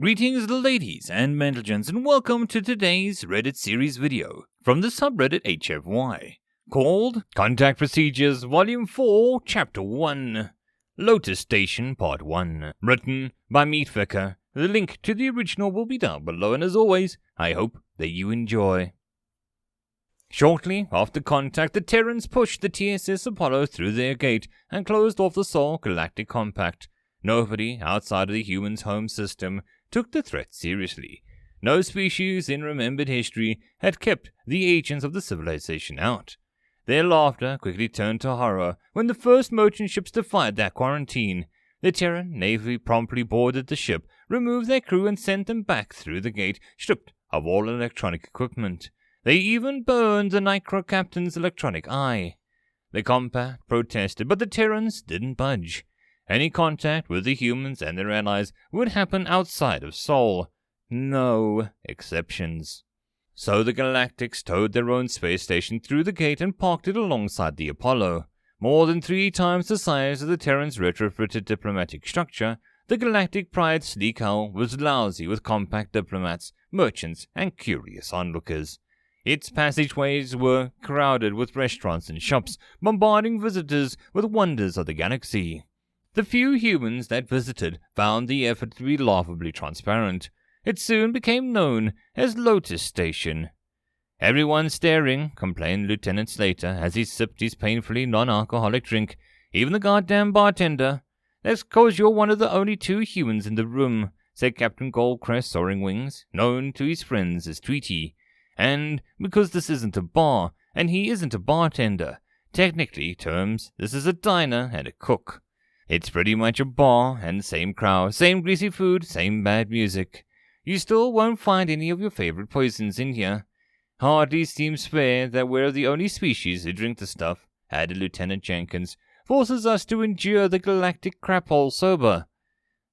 Greetings ladies and gentlemen, and welcome to today's Reddit series video from the subreddit HFY, called Contact Procedures Volume 4, Chapter 1, Lotus Station Part 1, written by MeatFcker. The link to the original will be down below, and as always, I hope that you enjoy. Shortly after contact, the Terrans pushed the TSS Apollo through their gate and closed off the Sol Galactic Compact. Nobody outside of the humans' home system took the threat seriously. No species in remembered history had kept the agents of the civilization out. Their laughter quickly turned to horror when the first merchant ships defied that quarantine. The Terran Navy promptly boarded the ship, removed their crew, and sent them back through the gate, stripped of all electronic equipment. They even burned the Nicro captain's electronic eye. The Compact protested, but the Terrans didn't budge. Any contact with the humans and their allies would happen outside of Sol. No exceptions. So the Galactics towed their own space station through the gate and parked it alongside the Apollo. More than 3 times the size of the Terran's retrofitted diplomatic structure, the Galactic Pride's sleek hull was lousy with compact diplomats, merchants, and curious onlookers. Its passageways were crowded with restaurants and shops, bombarding visitors with wonders of the galaxy. The few humans that visited found the effort to be laughably transparent. It soon became known as Lotus Station. "Everyone's staring," complained Lieutenant Slater as he sipped his painfully non-alcoholic drink. "Even the goddamn bartender." "That's 'cause you're one of the only 2 humans in the room," said Captain Cress Soaring Wings, known to his friends as Tweety. "And because this isn't a bar, and he isn't a bartender. Technically terms, this is a diner and a cook. It's pretty much a bar, and same crowd, same greasy food, same bad music. You still won't find any of your favorite poisons in here. Hardly seems fair that we're the only species who drink the stuff," added Lieutenant Jenkins. "Forces us to endure the galactic craphole sober."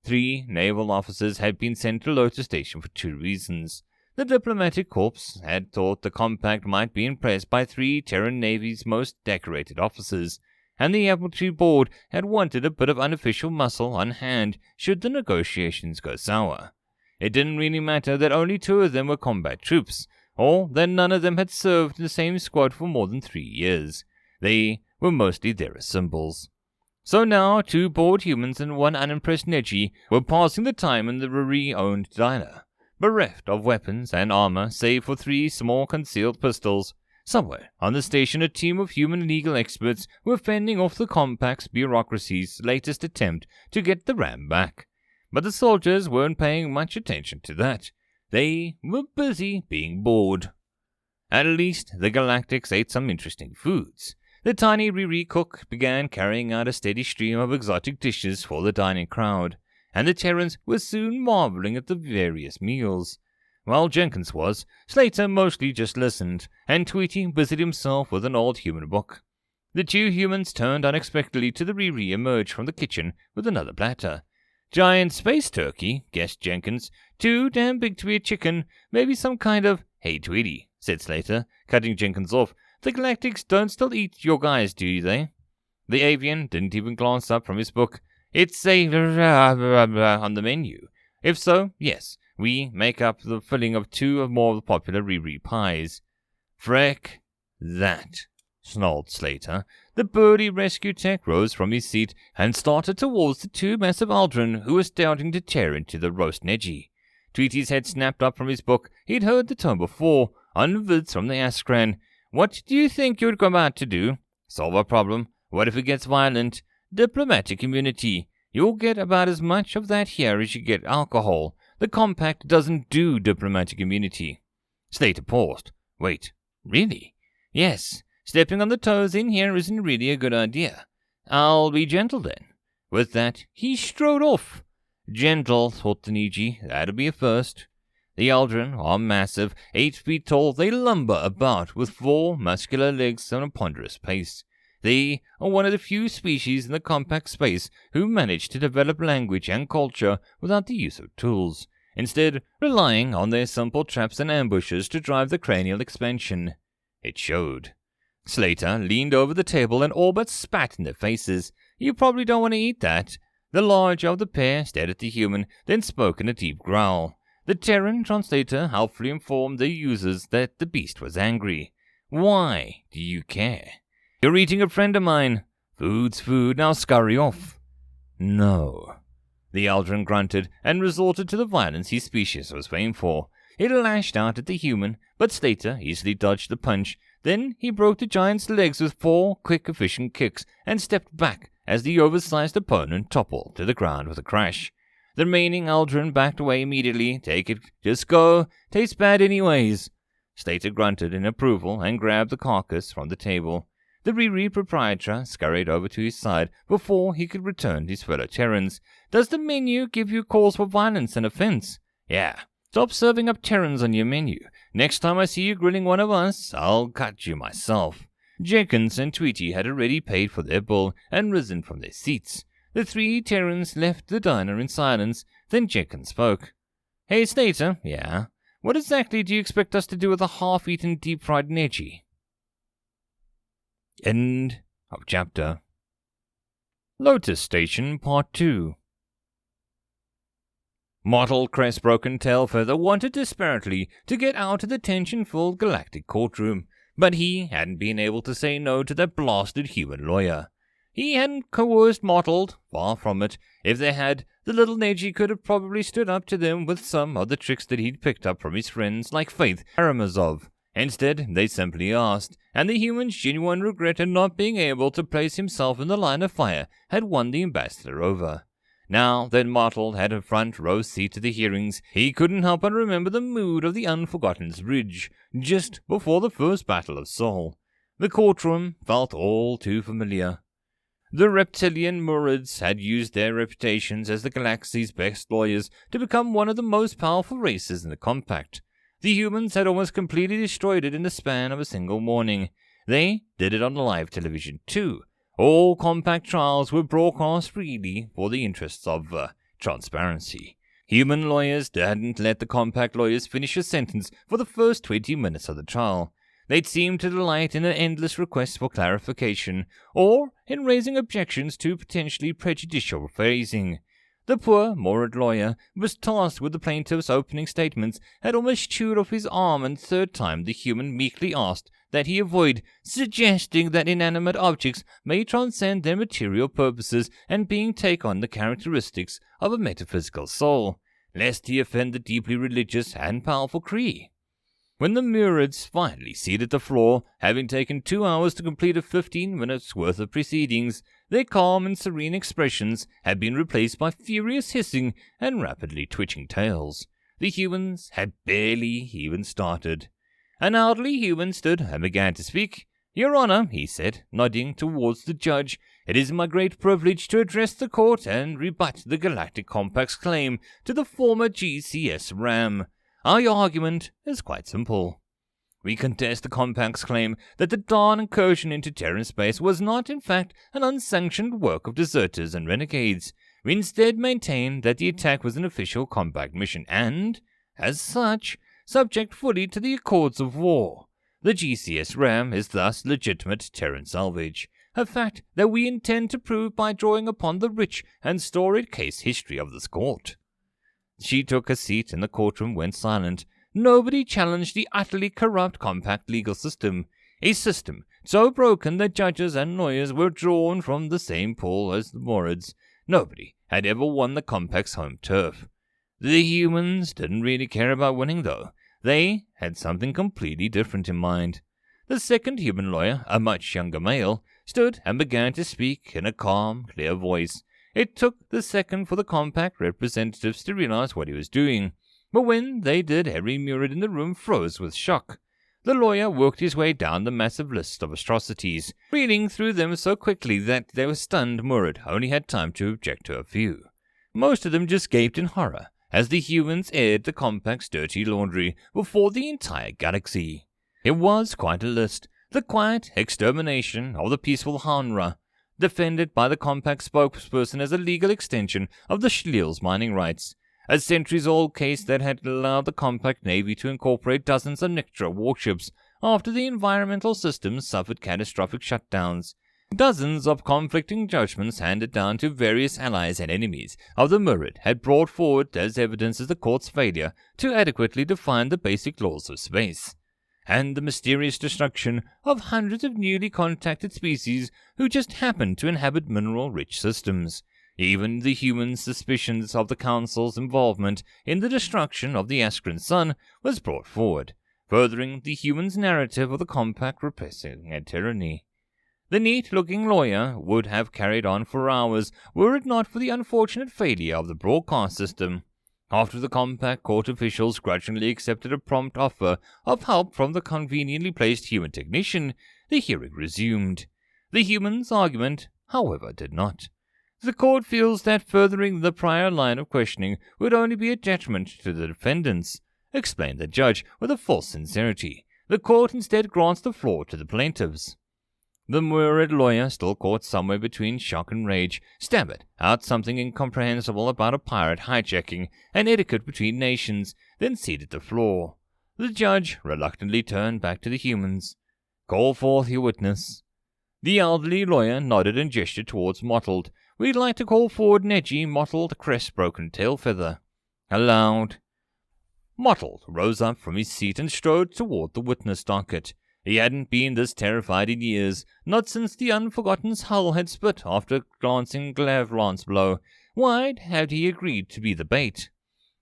3 naval officers had been sent to Lotus Station for 2 reasons. The Diplomatic Corps had thought the Compact might be impressed by 3 Terran Navy's most decorated officers, and the Admiralty Board had wanted a bit of unofficial muscle on hand should the negotiations go sour. It didn't really matter that only 2 of them were combat troops, or that none of them had served in the same squad for more than 3 years. They were mostly there as symbols. So now 2 bored humans and 1 unimpressed Neji were passing the time in the Ruri-owned diner, bereft of weapons and armor save for 3 small concealed pistols. Somewhere on the station, a team of human legal experts were fending off the Compact's bureaucracy's latest attempt to get the ram back. But the soldiers weren't paying much attention to that. They were busy being bored. At least the Galactics ate some interesting foods. The tiny Riri cook began carrying out a steady stream of exotic dishes for the dining crowd, and the Terrans were soon marveling at the various meals. While Jenkins was, Slater mostly just listened, and Tweety busied himself with an old human book. The 2 humans turned unexpectedly to the Riri emerged from the kitchen with another platter. "Giant space turkey," guessed Jenkins. "Too damn big to be a chicken. Maybe some kind of—" "Hey, Tweety," said Slater, cutting Jenkins off. "The Galactics don't still eat your guys, do they?" The avian didn't even glance up from his book. "It's a on the menu. If so, yes. We make up the filling of 2 or more of the popular Riri pies." "Freck that," snarled Slater. The birdie rescue tech rose from his seat and started towards the 2 massive Aldrin who were starting to tear into the roast Neji. Tweety's head snapped up from his book. He'd heard the tone before, on vids from the Askran. "What do you think you're about to do? Solve a problem? What if it gets violent? Diplomatic immunity. You'll get about as much of that here as you get alcohol. The Compact doesn't do diplomatic immunity." Slater paused. "Wait, really?" "Yes. Stepping on the toes in here isn't really a good idea. I'll be gentle then." With that, he strode off. Gentle, thought the Neji. That'll be a first. The Aldrin are massive, 8 feet tall. They lumber about with 4 muscular legs and a ponderous pace. They are one of the few species in the Compact space who manage to develop language and culture without the use of tools, instead relying on their simple traps and ambushes to drive the cranial expansion. It showed. Slater leaned over the table and all but spat in their faces. "You probably don't want to eat that." The larger of the pair stared at the human, then spoke in a deep growl. The Terran translator helpfully informed the users that the beast was angry. Why do you care? You're eating a friend of mine. Food's food, now scurry off. No. The Aldrin grunted and resorted to the violence his species was famed for. It lashed out at the human, but Slater easily dodged the punch. Then he broke the giant's legs with 4 quick, efficient kicks and stepped back as the oversized opponent toppled to the ground with a crash. The remaining Aldrin backed away immediately. Take it, just go. Tastes bad anyways. Slater grunted in approval and grabbed the carcass from the table. The Riri proprietor scurried over to his side before he could return to his fellow Terrans. Does the menu give you cause for violence and offense? Yeah. Stop serving up Terrans on your menu. Next time I see you grilling one of us, I'll cut you myself. Jenkins and Tweety had already paid for their bill and risen from their seats. The 3 Terrans left the diner in silence. Then Jenkins spoke. Hey, Slater, yeah? What exactly do you expect us to do with a half-eaten deep-fried Neji? End of chapter. Lotus Station Part 2. Mottled Cress Broken Tail Feather wanted desperately to get out of the tension-filled galactic courtroom, but he hadn't been able to say no to that blasted human lawyer. He hadn't coerced Mottled, far from it. If they had, the little Neji could have probably stood up to them with some of the tricks that he'd picked up from his friends like Faith Karamazov. Instead, they simply asked, and the human's genuine regret at not being able to place himself in the line of fire had won the ambassador over. Now that Mottled had a front row seat to the hearings, he couldn't help but remember the mood of the Unforgotten's Ridge, just before the first Battle of Sol. The courtroom felt all too familiar. The reptilian Murids had used their reputations as the galaxy's best lawyers to become one of the most powerful races in the Compact. The humans had almost completely destroyed it in the span of a single morning. They did it on live television too. All Compact trials were broadcast freely for the interests of transparency. Human lawyers hadn't let the Compact lawyers finish a sentence for the first 20 minutes of the trial. They'd seemed to delight in an endless request for clarification, or in raising objections to potentially prejudicial phrasing. The poor Morid lawyer was tasked with the plaintiff's opening statements, had almost chewed off his arm, and third time the human meekly asked that he avoid suggesting that inanimate objects may transcend their material purposes and being take on the characteristics of a metaphysical soul, lest he offend the deeply religious and powerful Kree. When the Murids finally ceded the floor, having taken 2 hours to complete a 15 minutes worth of proceedings, their calm and serene expressions had been replaced by furious hissing and rapidly twitching tails. The humans had barely even started. An elderly human stood and began to speak. Your Honor, he said, nodding towards the judge, it is my great privilege to address the court and rebut the Galactic Compact's claim to the former GCS RAM. Our argument is quite simple. We contest the Compact's claim that the Dawn incursion into Terran space was not, in fact, an unsanctioned work of deserters and renegades. We instead maintain that the attack was an official Compact mission and, as such, subject fully to the Accords of War. The GCS RAM is thus legitimate Terran salvage, a fact that we intend to prove by drawing upon the rich and storied case history of this court. She took a seat and the courtroom went silent. Nobody challenged the utterly corrupt Compact legal system, a system so broken that judges and lawyers were drawn from the same pool as the Morids. Nobody had ever won the Compact's home turf. The humans didn't really care about winning, though. They had something completely different in mind. The second human lawyer, a much younger male, stood and began to speak in a calm, clear voice. It took the second for the Compact representatives to realize what he was doing, but when they did, every Murid in the room froze with shock. The lawyer worked his way down the massive list of atrocities, reading through them so quickly that their stunned Murid only had time to object to a few. Most of them just gaped in horror as the humans aired the Compact's dirty laundry before the entire galaxy. It was quite a list. The quiet extermination of the peaceful Hanra, defended by the Compact spokesperson as a legal extension of the Schliehl's mining rights. A centuries-old case that had allowed the Compact Navy to incorporate dozens of Nectra warships after the environmental systems suffered catastrophic shutdowns. Dozens of conflicting judgments handed down to various allies and enemies of the Murid had brought forward as evidence as the court's failure to adequately define the basic laws of space, and the mysterious destruction of hundreds of newly contacted species who just happened to inhabit mineral-rich systems. Even the humans' suspicions of the Council's involvement in the destruction of the Askran sun was brought forward, furthering the humans' narrative of the compact repressing a tyranny. The neat-looking lawyer would have carried on for hours were it not for the unfortunate failure of the broadcast system. After the compact court officials grudgingly accepted a prompt offer of help from the conveniently placed human technician, the hearing resumed. The human's argument, however, did not. The court feels that furthering the prior line of questioning would only be a detriment to the defendants, explained the judge with a false sincerity. The court instead grants the floor to the plaintiffs. The Murid lawyer, still caught somewhere between shock and rage, stammered out something incomprehensible about a pirate hijacking and etiquette between nations, then ceded the floor. The judge reluctantly turned back to the humans. "Call forth your witness." The elderly lawyer nodded and gestured towards Mottled. "We'd like to call forward Neji, Mottled, Cress, Broken Tail Feather." Aloud. Mottled rose up from his seat and strode toward the witness docket. He hadn't been this terrified in years, not since the unforgotten hull had split after a glancing Glavlance blow. Why had he agreed to be the bait?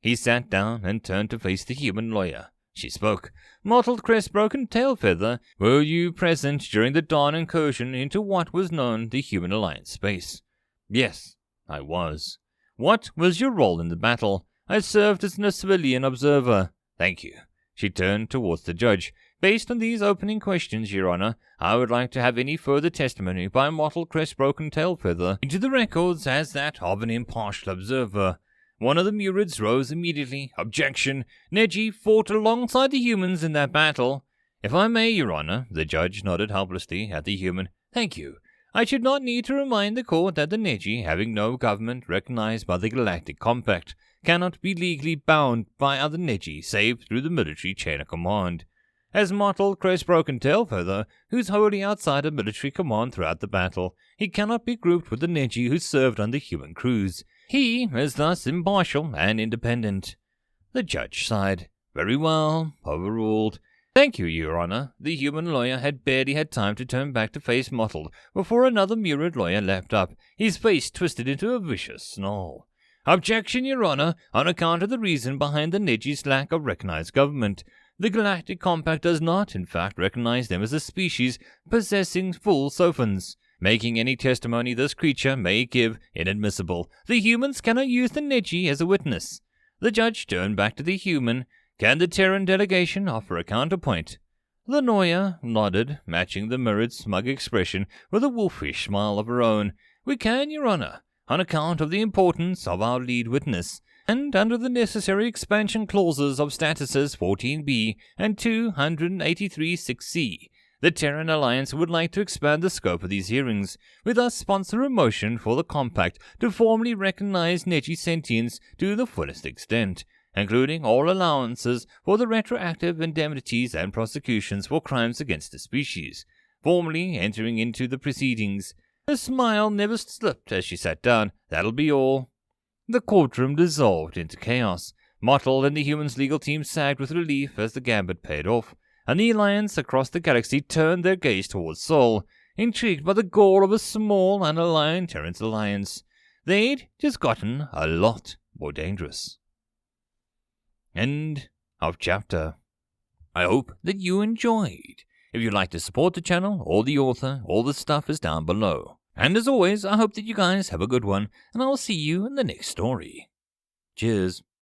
He sat down and turned to face the human lawyer. She spoke. "Mottled, Cress, Broken Tail Feather, were you present during the dawn incursion into what was known the Human Alliance space?" "Yes, I was." "What was your role in the battle?" "I served as a civilian observer." "Thank you." She turned towards the judge. "Based on these opening questions, Your Honor, I would like to have any further testimony by Mottled, Cress, Broken Tail Feather into the records as that of an impartial observer." One of the Murids rose immediately. "Objection! Neji fought alongside the humans in that battle." "If I may, Your Honor," the judge nodded helplessly at the human. "Thank you. I should not need to remind the court that the Neji, having no government recognized by the Galactic Compact, cannot be legally bound by other Neji save through the military chain of command. As Mottled, Cress, Broken Tail Feather, who's wholly outside of military command throughout the battle, he cannot be grouped with the Neji who served under human crews. He is thus impartial and independent." The judge sighed. "Very well, overruled." "Thank you, Your Honor." The human lawyer had barely had time to turn back to face Mottled before another Murid lawyer leapt up, his face twisted into a vicious snarl. "Objection, Your Honor, on account of the reason behind the Neji's lack of recognized government. The Galactic Compact does not, in fact, recognize them as a species possessing full sophons, making any testimony this creature may give inadmissible. The humans cannot use the Neji as a witness." The judge turned back to the human. "Can the Terran delegation offer a counterpoint?" The lawyer nodded, matching the Murid's smug expression with a wolfish smile of her own. "We can, Your Honor, on account of the importance of our lead witness, and under the necessary expansion clauses of statuses 14b and 283-6c. The Terran Alliance would like to expand the scope of these hearings. We thus sponsor a motion for the Compact to formally recognize Neji sentience to the fullest extent, including all allowances for the retroactive indemnities and prosecutions for crimes against the species, formally entering into the proceedings. Her smile never slipped as she sat down. "That'll be all." The courtroom dissolved into chaos. Mottled and the humans' legal team sagged with relief as the gambit paid off, and the Alliance across the galaxy turned their gaze towards Sol, intrigued by the goal of a small, unaligned Terran alliance. They'd just gotten a lot more dangerous. End of chapter. I hope that you enjoyed. If you'd like to support the channel or the author, all the stuff is down below. And as always, I hope that you guys have a good one, and I'll see you in the next story. Cheers.